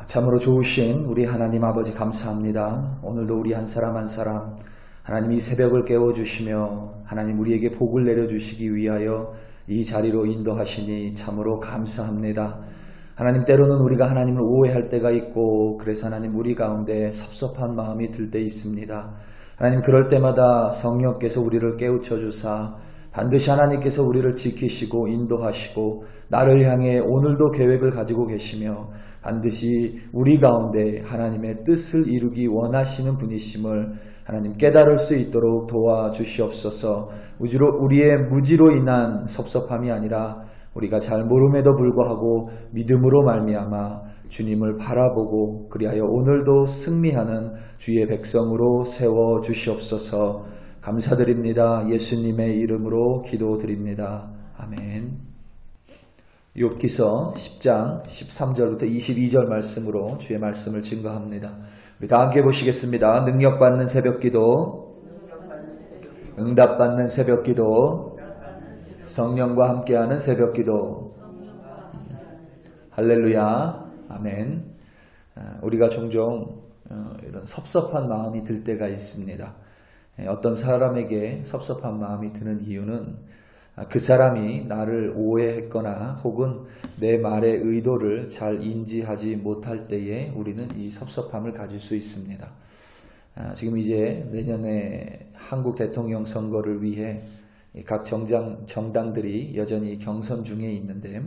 참으로 좋으신 우리 하나님 아버지 감사합니다. 오늘도 우리 한 사람 한 사람 하나님 이 새벽을 깨워주시며 하나님 우리에게 복을 내려주시기 위하여 이 자리로 인도하시니 참으로 감사합니다. 하나님 때로는 우리가 하나님을 오해할 때가 있고 그래서 하나님 우리 가운데 섭섭한 마음이 들 때 있습니다. 하나님 그럴 때마다 성령께서 우리를 깨우쳐 주사 반드시 하나님께서 우리를 지키시고 인도하시고 나를 향해 오늘도 계획을 가지고 계시며 반드시 우리 가운데 하나님의 뜻을 이루기 원하시는 분이심을 하나님 깨달을 수 있도록 도와주시옵소서. 우리의 무지로 인한 섭섭함이 아니라 우리가 잘 모름에도 불구하고 믿음으로 말미암아 주님을 바라보고 그리하여 오늘도 승리하는 주의 백성으로 세워주시옵소서. 감사드립니다. 예수님의 이름으로 기도드립니다. 아멘. 욥기서 10장 13절부터 22절 말씀으로 주의 말씀을 증거합니다. 우리 다 함께 보시겠습니다. 능력받는 새벽기도, 응답받는 새벽기도, 성령과 함께하는 새벽기도. 할렐루야. 아멘. 우리가 종종 이런 섭섭한 마음이 들 때가 있습니다. 어떤 사람에게 섭섭한 마음이 드는 이유는 그 사람이 나를 오해했거나 혹은 내 말의 의도를 잘 인지하지 못할 때에 우리는 이 섭섭함을 가질 수 있습니다. 지금 이제 내년에 한국 대통령 선거를 위해 각 정당들이 여전히 경선 중에 있는데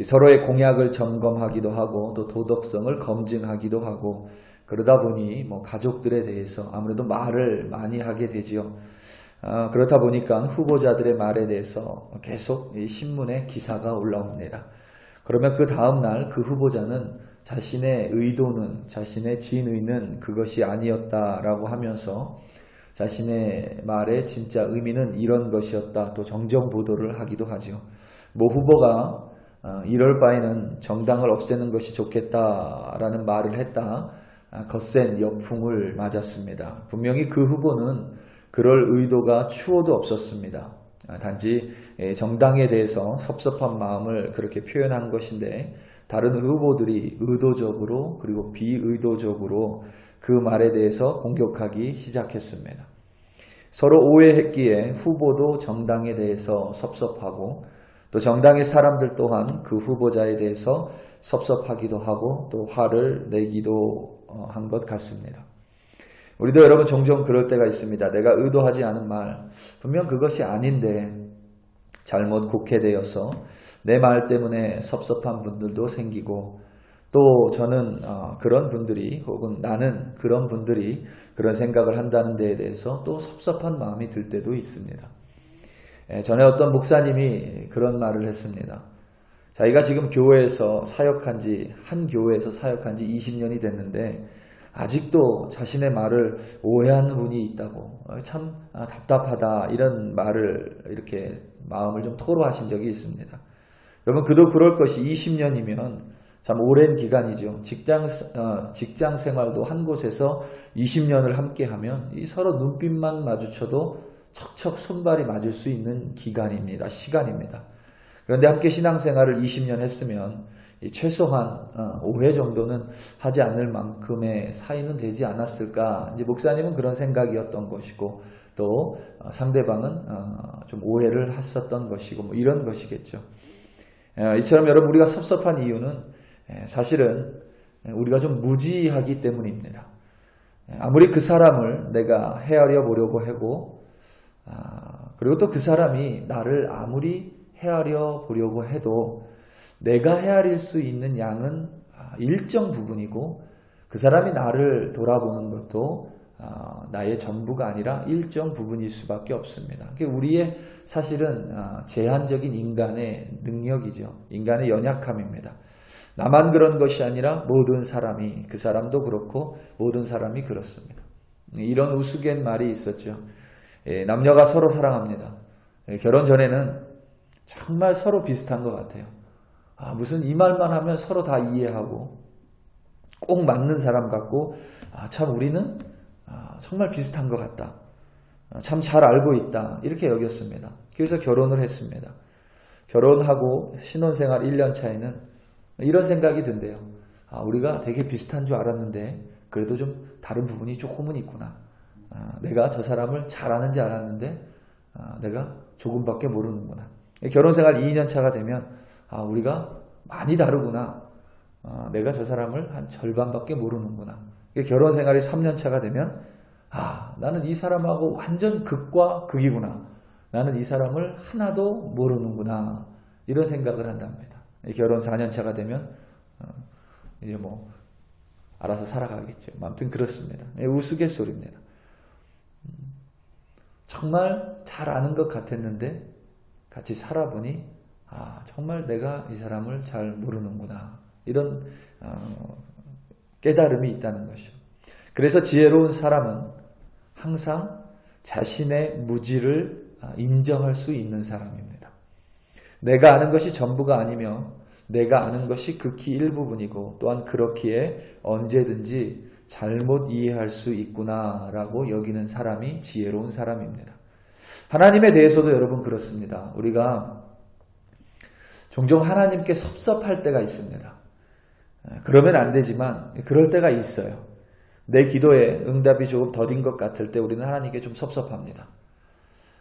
서로의 공약을 점검하기도 하고 또 도덕성을 검증하기도 하고 그러다 보니 가족들에 대해서 아무래도 말을 많이 하게 되지요. 그렇다 보니까 후보자들의 말에 대해서 계속 신문에 기사가 올라옵니다. 그러면 그 다음날 그 후보자는 자신의 의도는, 자신의 진의는 그것이 아니었다라고 하면서 자신의 말의 진짜 의미는 이런 것이었다 또 정정 보도를 하기도 하죠. 모 후보가 이럴 바에는 정당을 없애는 것이 좋겠다라는 말을 했다. 거센 역풍을 맞았습니다. 분명히 그 후보는 그럴 의도가 추호도 없었습니다. 단지 정당에 대해서 섭섭한 마음을 그렇게 표현한 것인데 다른 후보들이 의도적으로 그리고 비의도적으로 그 말에 대해서 공격하기 시작했습니다. 서로 오해했기에 후보도 정당에 대해서 섭섭하고 또 정당의 사람들 또한 그 후보자에 대해서 섭섭하기도 하고 또 화를 내기도 한 것 같습니다. 우리도 여러분 종종 그럴 때가 있습니다. 내가 의도하지 않은 말, 분명 그것이 아닌데 잘못 곡해되어서 내 말 때문에 섭섭한 분들도 생기고 또 저는 그런 분들이 혹은 나는 그런 분들이 그런 생각을 한다는 데에 대해서 또 섭섭한 마음이 들 때도 있습니다. 전에 어떤 목사님이 그런 말을 했습니다. 자기가 지금 한 교회에서 사역한 지 20년이 됐는데 아직도 자신의 말을 오해하는 분이 있다고 참 답답하다 이런 말을 이렇게 마음을 좀 토로하신 적이 있습니다. 여러분 그도 그럴 것이 20년이면 참 오랜 기간이죠. 직장 생활도 한 곳에서 20년을 함께하면 서로 눈빛만 마주쳐도 척척 손발이 맞을 수 있는 기간입니다. 시간입니다. 그런데 함께 신앙생활을 20년 했으면 최소한 5회 정도는 하지 않을 만큼의 사이는 되지 않았을까. 이제 목사님은 그런 생각이었던 것이고 또 상대방은 좀 오해를 했었던 것이고 이런 것이겠죠. 이처럼 여러분 우리가 섭섭한 이유는 사실은 우리가 좀 무지하기 때문입니다. 아무리 그 사람을 내가 헤아려 보려고 하고 그리고 또 그 사람이 나를 아무리 헤아려 보려고 해도 내가 헤아릴 수 있는 양은 일정 부분이고 그 사람이 나를 돌아보는 것도 나의 전부가 아니라 일정 부분일 수밖에 없습니다. 그게 우리의 사실은 제한적인 인간의 능력이죠. 인간의 연약함입니다. 나만 그런 것이 아니라 모든 사람이, 그 사람도 그렇고 모든 사람이 그렇습니다. 이런 우스갯 말이 있었죠. 남녀가 서로 사랑합니다. 결혼 전에는 정말 서로 비슷한 것 같아요. 무슨 이 말만 하면 서로 다 이해하고 꼭 맞는 사람 같고 참 우리는 정말 비슷한 것 같다. 참 잘 알고 있다. 이렇게 여겼습니다. 그래서 결혼을 했습니다. 결혼하고 신혼생활 1년 차에는 이런 생각이 든대요. 우리가 되게 비슷한 줄 알았는데 그래도 좀 다른 부분이 조금은 있구나. 내가 저 사람을 잘 아는지 알았는데 내가 조금밖에 모르는구나. 결혼생활 2년 차가 되면 우리가 많이 다르구나. 내가 저 사람을 한 절반밖에 모르는구나. 결혼생활이 3년 차가 되면 나는 이 사람하고 완전 극과 극이구나. 나는 이 사람을 하나도 모르는구나. 이런 생각을 한답니다. 결혼 4년 차가 되면 이제 뭐 알아서 살아가겠죠. 아무튼 그렇습니다. 우스갯소리입니다. 정말 잘 아는 것 같았는데 같이 살아보니 정말 내가 이 사람을 잘 모르는구나. 이런 깨달음이 있다는 것이죠. 그래서 지혜로운 사람은 항상 자신의 무지를 인정할 수 있는 사람입니다. 내가 아는 것이 전부가 아니며 내가 아는 것이 극히 일부분이고 또한 그렇기에 언제든지 잘못 이해할 수 있구나라고 여기는 사람이 지혜로운 사람입니다. 하나님에 대해서도 여러분 그렇습니다. 우리가 종종 하나님께 섭섭할 때가 있습니다. 그러면 안 되지만 그럴 때가 있어요. 내 기도에 응답이 조금 더딘 것 같을 때 우리는 하나님께 좀 섭섭합니다.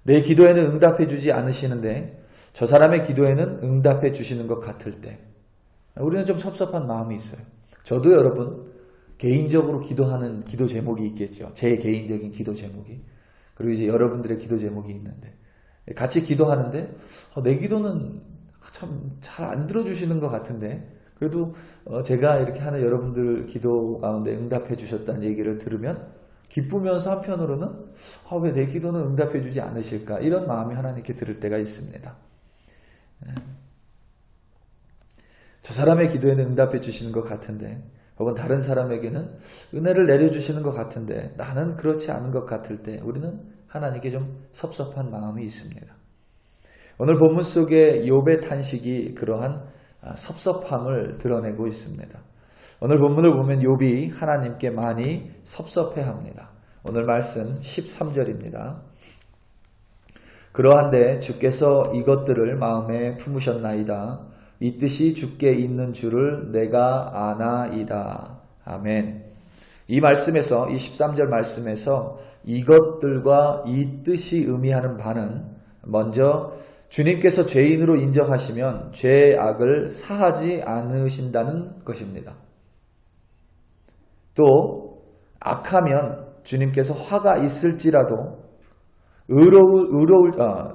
내 기도에는 응답해 주지 않으시는데 저 사람의 기도에는 응답해 주시는 것 같을 때 우리는 좀 섭섭한 마음이 있어요. 저도 여러분 개인적으로 기도하는 기도 제목이 있겠죠. 제 개인적인 기도 제목이. 그리고 이제 여러분들의 기도 제목이 있는데 같이 기도하는데 내 기도는 참 잘 안 들어주시는 것 같은데 그래도 제가 이렇게 하는 여러분들 기도 가운데 응답해 주셨다는 얘기를 들으면 기쁘면서 한편으로는 왜 내 기도는 응답해 주지 않으실까 이런 마음이 하나님께 들을 때가 있습니다. 저 사람의 기도에는 응답해 주시는 것 같은데 혹은 다른 사람에게는 은혜를 내려주시는 것 같은데 나는 그렇지 않은 것 같을 때 우리는 하나님께 좀 섭섭한 마음이 있습니다. 오늘 본문 속에 욥의 탄식이 그러한 섭섭함을 드러내고 있습니다. 오늘 본문을 보면 욥이 하나님께 많이 섭섭해합니다. 오늘 말씀 13절입니다. 그러한데 주께서 이것들을 마음에 품으셨나이다. 이 뜻이 주께 있는 줄을 내가 아나이다. 아멘. 이 말씀에서 이 13절 말씀에서 이것들과 이 뜻이 의미하는 바는 먼저 주님께서 죄인으로 인정하시면 죄의 악을 사하지 않으신다는 것입니다. 또 악하면 주님께서 화가 있을지라도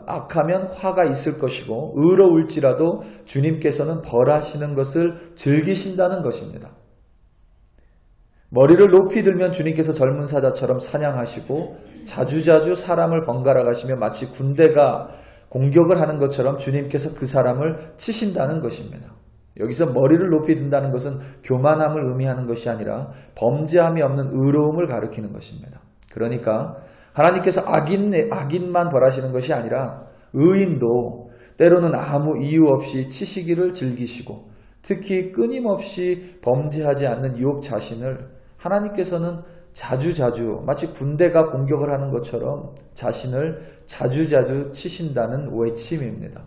악하면 화가 있을 것이고 의로울지라도 주님께서는 벌하시는 것을 즐기신다는 것입니다. 머리를 높이 들면 주님께서 젊은 사자처럼 사냥하시고 자주자주 사람을 번갈아 가시며 마치 군대가 공격을 하는 것처럼 주님께서 그 사람을 치신다는 것입니다. 여기서 머리를 높이 든다는 것은 교만함을 의미하는 것이 아니라 범죄함이 없는 의로움을 가리키는 것입니다. 그러니까 하나님께서 악인만 벌하시는 것이 아니라 의인도 때로는 아무 이유 없이 치시기를 즐기시고 특히 끊임없이 범죄하지 않는 욥 자신을 하나님께서는 자주자주 마치 군대가 공격을 하는 것처럼 자신을 자주자주 치신다는 외침입니다.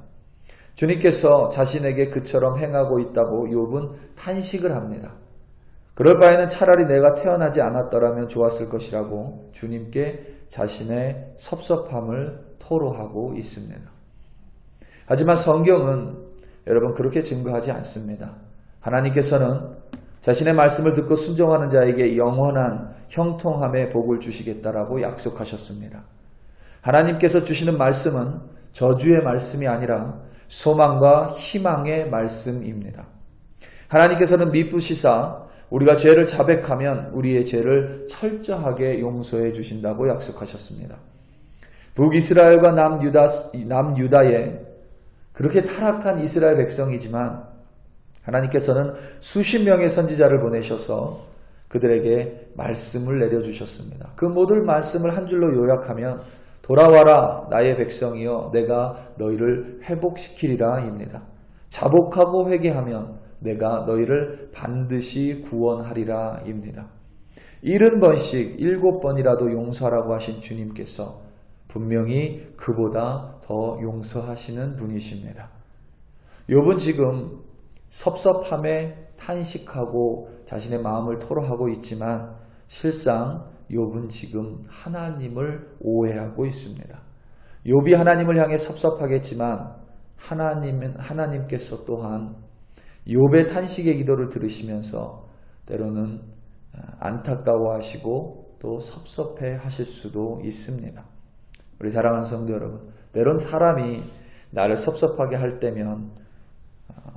주님께서 자신에게 그처럼 행하고 있다고 욥은 탄식을 합니다. 그럴 바에는 차라리 내가 태어나지 않았더라면 좋았을 것이라고 주님께 자신의 섭섭함을 토로하고 있습니다. 하지만 성경은 여러분 그렇게 증거하지 않습니다. 하나님께서는 자신의 말씀을 듣고 순종하는 자에게 영원한 형통함의 복을 주시겠다라고 약속하셨습니다. 하나님께서 주시는 말씀은 저주의 말씀이 아니라 소망과 희망의 말씀입니다. 하나님께서는 미쁘시사 우리가 죄를 자백하면 우리의 죄를 철저하게 용서해 주신다고 약속하셨습니다. 북이스라엘과 남유다의 그렇게 타락한 이스라엘 백성이지만 하나님께서는 수십 명의 선지자를 보내셔서 그들에게 말씀을 내려주셨습니다. 그 모든 말씀을 한 줄로 요약하면 돌아와라 나의 백성이여 내가 너희를 회복시키리라 입니다. 자복하고 회개하면 내가 너희를 반드시 구원하리라 입니다. 70번씩 7번이라도 용서하라고 하신 주님께서 분명히 그보다 더 용서하시는 분이십니다. 욥은 지금 섭섭함에 탄식하고 자신의 마음을 토로하고 있지만 실상 욥은 지금 하나님을 오해하고 있습니다. 욥이 하나님을 향해 섭섭하겠지만 하나님께서 또한 욥의 탄식의 기도를 들으시면서 때로는 안타까워하시고 또 섭섭해 하실 수도 있습니다. 우리 사랑하는 성도 여러분, 때론 사람이 나를 섭섭하게 할 때면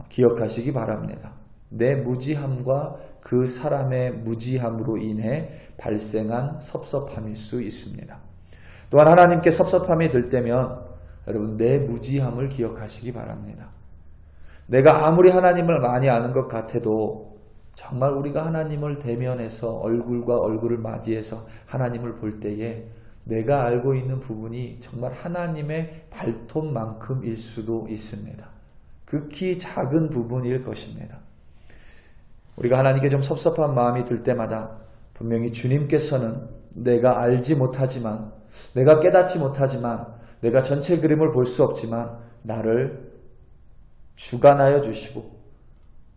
기억하시기 바랍니다. 내 무지함과 그 사람의 무지함으로 인해 발생한 섭섭함일 수 있습니다. 또한 하나님께 섭섭함이 들 때면 여러분 내 무지함을 기억하시기 바랍니다. 내가 아무리 하나님을 많이 아는 것 같아도 정말 우리가 하나님을 대면해서 얼굴과 얼굴을 맞이해서 하나님을 볼 때에 내가 알고 있는 부분이 정말 하나님의 발톱만큼일 수도 있습니다. 극히 작은 부분일 것입니다. 우리가 하나님께 좀 섭섭한 마음이 들 때마다 분명히 주님께서는 내가 알지 못하지만, 내가 깨닫지 못하지만, 내가 전체 그림을 볼 수 없지만 나를 주관하여 주시고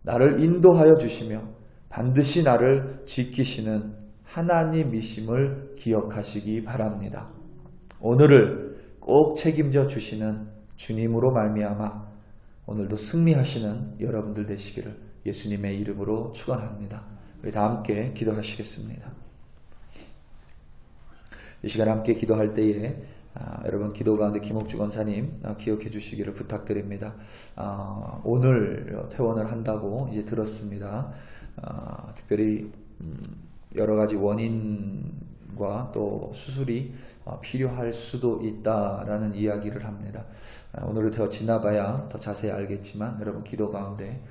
나를 인도하여 주시며 반드시 나를 지키시는 하나님이심을 기억하시기 바랍니다. 오늘을 꼭 책임져 주시는 주님으로 말미암아 오늘도 승리하시는 여러분들 되시기를 예수님의 이름으로 축원합니다. 우리 다 함께 기도하시겠습니다. 이 시간에 함께 기도할 때에 여러분 기도 가운데 김옥주 권사님 기억해 주시기를 부탁드립니다. 오늘 퇴원을 한다고 이제 들었습니다. 특별히 여러 가지 원인과 또 수술이 필요할 수도 있다라는 이야기를 합니다. 오늘을 더 지나봐야 더 자세히 알겠지만 여러분 기도 가운데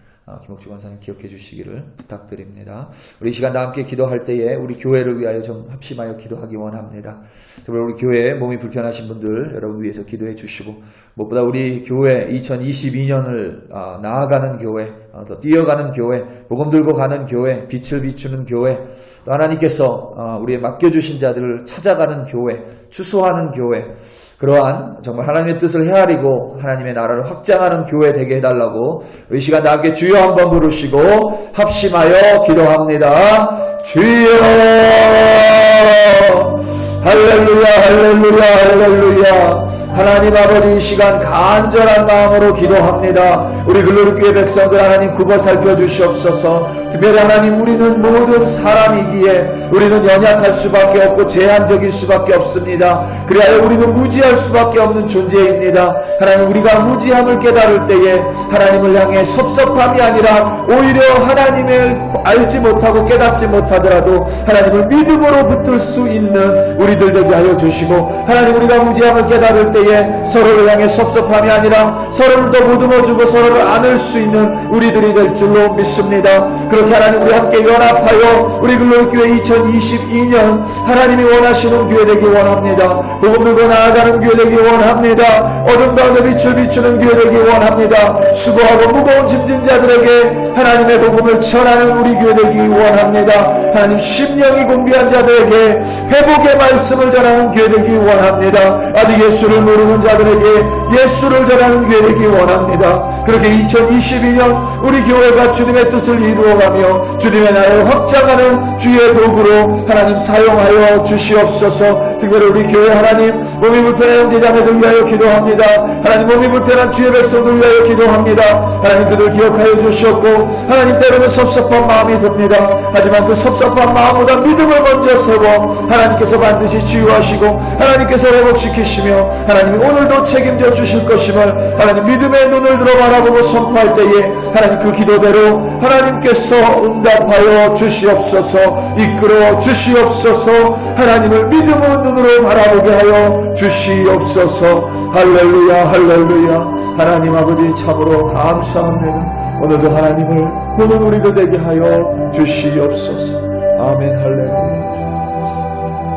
김옥주 권사님 기억해 주시기를 부탁드립니다. 우리 이 시간 다 함께 기도할 때에 우리 교회를 위하여 좀 합심하여 기도하기 원합니다. 특별히 우리 교회에 몸이 불편하신 분들 여러분 위해서 기도해 주시고 무엇보다 우리 교회 2022년을 나아가는 교회, 더 뛰어가는 교회, 복음 들고 가는 교회, 빛을 비추는 교회, 또 하나님께서 우리의 맡겨주신 자들을 찾아가는 교회, 추수하는 교회, 그러한 정말 하나님의 뜻을 헤아리고 하나님의 나라를 확장하는 교회 되게 해달라고 이 시간 다 함께 주여 한번 부르시고 합심하여 기도합니다. 주여 할렐루야 할렐루야 할렐루야. 하나님 아버지 이 시간 간절한 마음으로 기도합니다. 우리 글로리교회 백성들 하나님 굽어 살펴주시옵소서. 특별히 하나님 우리는 모든 사람이기에 우리는 연약할 수밖에 없고 제한적일 수밖에 없습니다. 그래야 우리는 무지할 수밖에 없는 존재입니다. 하나님 우리가 무지함을 깨달을 때에 하나님을 향해 섭섭함이 아니라 오히려 하나님을 알지 못하고 깨닫지 못하더라도 하나님을 믿음으로 붙들 수 있는 우리들 되게 하여 주시고 하나님 우리가 무지함을 깨달을 때 서로를 향해 섭섭함이 아니라 서로를 더 보듬어주고 서로를 안을 수 있는 우리들이 될 줄로 믿습니다. 그렇게 하나님 우리 함께 연합하여 우리 글로리교회 2022년 하나님이 원하시는 교회 되기 원합니다. 복음 들고 나아가는 교회 되기 원합니다. 어둠 가운데 빛을 비추는 교회 되기 원합니다. 수고하고 무거운 짐진 자들에게 하나님의 복음을 전하는 우리 교회 되기 원합니다. 하나님 심령이 공비한 자들에게 회복의 말씀을 전하는 교회 되기 원합니다. 아직 예수를 모르는 자들에게 예수를 전하는 교회 되기 원합니다. 그렇게 2022년 우리 교회가 주님의 뜻을 이루어가며 주님의 나라를 확장하는 주의 도구로 하나님 사용하여 주시옵소서. 특별히 우리 교회 하나님 몸이 불편한 형제자매들 위하여 기도합니다. 하나님 몸이 불편한 주의 백성들 위하여 기도합니다. 하나님 그들 기억하여 주시옵고 하나님 때로는 섭섭한 마음이 듭니다. 하지만 그 섭섭한 마음보다 믿음을 먼저 세워 하나님께서 반드시 치유하시고 하나님께서 회복시키시며 하나님이 오늘도 책임져 주실 것임을 하나님 믿음의 눈을 들어 바라보고 선포할 때에 하나님 그 기도대로 하나님께서 응답하여 주시옵소서. 이끌어 주시옵소서. 하나님을 믿음의 눈으로 바라보게 하여 주시옵소서. 할렐루야 할렐루야. 하나님 아버지 참으로 감사합니다. 오늘도 하나님을 보는 우리들 되게 하여 주시옵소서. 아멘 할렐루야.